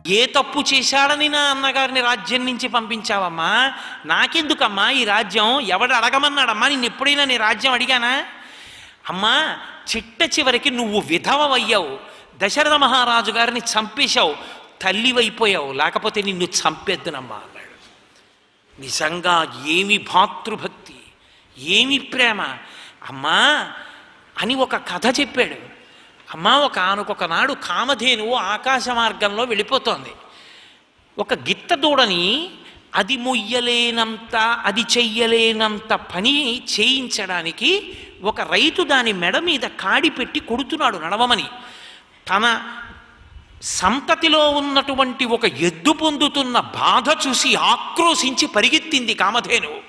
ఏ తప్పు చేశాడని నా అన్నగారిని రాజ్యం నుంచి పంపించావమ్మా? నాకెందుకమ్మా ఈ రాజ్యం? ఎవడు అడగమన్నాడమ్మా? నిన్ను ఎప్పుడైనా నీ రాజ్యం అడిగానా? అమ్మా, చిట్ట చివరికి నువ్వు విధవయ్యావు, దశరథ మహారాజు గారిని చంపేశావు, తల్లివైపోయావు, లేకపోతే నిన్ను చంపేద్దునమ్మా అన్నాడు. నిజంగా ఏమి భాతృభక్తి, ఏమి ప్రేమ! అమ్మా అని ఒక కథ చెప్పాడు. అమ్మా, ఒకనొకనాడు కామధేనువు ఆకాశ మార్గంలో వెళ్ళిపోతోంది. ఒక గిత్త దూడని అది మొయ్యలేనంత, అది చెయ్యలేనంత పని చేయించడానికి ఒక రైతు దాని మెడ మీద కాడి పెట్టి కొడుతున్నాడు నడవమని. తన సంతతిలో ఉన్నటువంటి ఒక ఎద్దు పొందుతున్న బాధ చూసి ఆక్రోశించి పరిగెత్తింది కామధేనువు.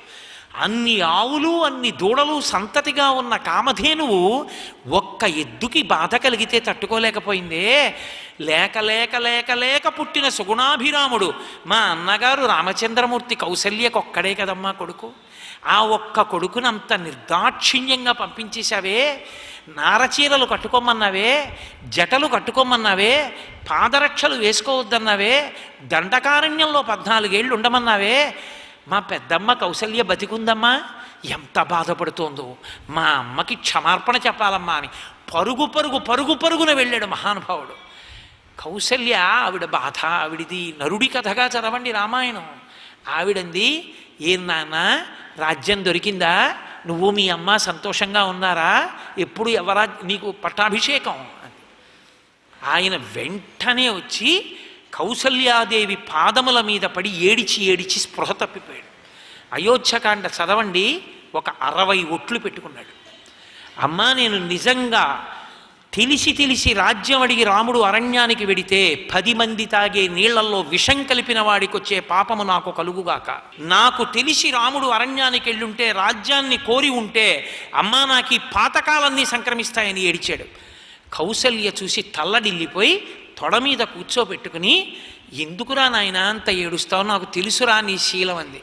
అన్ని ఆవులు అన్ని దూడలు సంతతిగా ఉన్న కామధేనువు ఒక్క ఎద్దుకి బాధ కలిగితే తట్టుకోలేకపోయిందే. లేక లేక లేక లేక పుట్టిన సుగుణాభిరాముడు మా అన్నగారు రామచంద్రమూర్తి కౌసల్యకొక్కడే కదమ్మా కొడుకు. ఆ ఒక్క కొడుకునంత నిర్దాక్షిణ్యంగా పంపించేశావే. నారచీరలు కట్టుకోమన్నావే, జటలు కట్టుకోమన్నావే, పాదరక్షలు వేసుకోవద్దన్నావే, దండకారణ్యంలో 14 ఏళ్ళు ఉండమన్నావే. మా పెద్దమ్మ కౌసల్య బతికుందమ్మా, ఎంత బాధపడుతోందో, మా అమ్మకి క్షమార్పణ చెప్పాలమ్మా అని పరుగు పరుగు పరుగు పరుగున వెళ్ళాడు మహానుభావుడు. కౌసల్య ఆవిడ బాధ, ఆవిడిది నరుడి కథగా చదవండి రామాయణం. ఆవిడంది, ఏం నాన్న రాజ్యం దొరికిందా? నువ్వు మీ అమ్మ సంతోషంగా ఉన్నారా? ఎప్పుడు ఎవరా నీకు పట్టాభిషేకం అని. ఆయన వెంటనే వచ్చి కౌసల్యాదేవి పాదముల మీద పడి ఏడిచి ఏడిచి స్పృహ తప్పిపోయాడు. అయోధ్యకాండ చదవండి, ఒక 60 ఒట్లు పెట్టుకున్నాడు. అమ్మా, నేను నిజంగా తెలిసి రాజ్యం అడిగి రాముడు అరణ్యానికి వెడితే 10 మంది తాగే నీళ్లలో విషం కలిపిన వాడికి వచ్చే పాపము నాకు కలుగుగాక. నాకు తెలిసి రాముడు అరణ్యానికి వెళ్ళుంటే, రాజ్యాన్ని కోరి ఉంటే, అమ్మా నాకు ఈ పాతకాలన్నీ సంక్రమిస్తాయని ఏడిచాడు. కౌసల్య చూసి తల్లడిల్లిపోయి తొడ మీద కూర్చోబెట్టుకుని, ఎందుకురా నాయన అంత ఏడుస్తావు, నాకు తెలుసురా నీ శీలం అంది.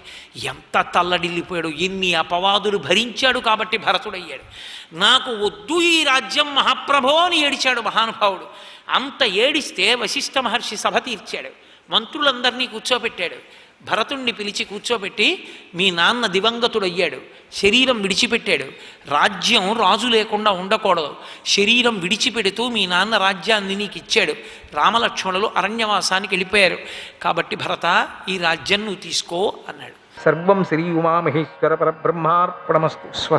ఎంత తల్లడిల్లిపోయాడు, ఎన్ని అపవాదులు భరించాడు కాబట్టి భరతుడయ్యాడు. నాకు వద్దు ఈ రాజ్యం మహాప్రభో అని ఏడిచాడు మహానుభావుడు. అంత ఏడిస్తే వశిష్ఠ మహర్షి సభ తీర్చాడు, మంత్రులందరినీ కూర్చోబెట్టాడు. భరతుణ్ణి పిలిచి కూర్చోబెట్టి, మీ నాన్న దివంగతుడయ్యాడు, శరీరం విడిచిపెట్టాడు, రాజ్యం రాజు లేకుండా ఉండకూడదు, శరీరం విడిచిపెడుతూ మీ నాన్న రాజ్యాన్ని నీకు ఇచ్చాడు, రామలక్ష్మణులు అరణ్యవాసానికి వెళ్ళిపోయారు, కాబట్టి భరత ఈ రాజ్యం నువ్వు తీసుకో అన్నాడు. సర్వం శ్రీ ఉమామహేశ్వర పరబ్రహ్మార్పణమస్తు. స్వస్తి.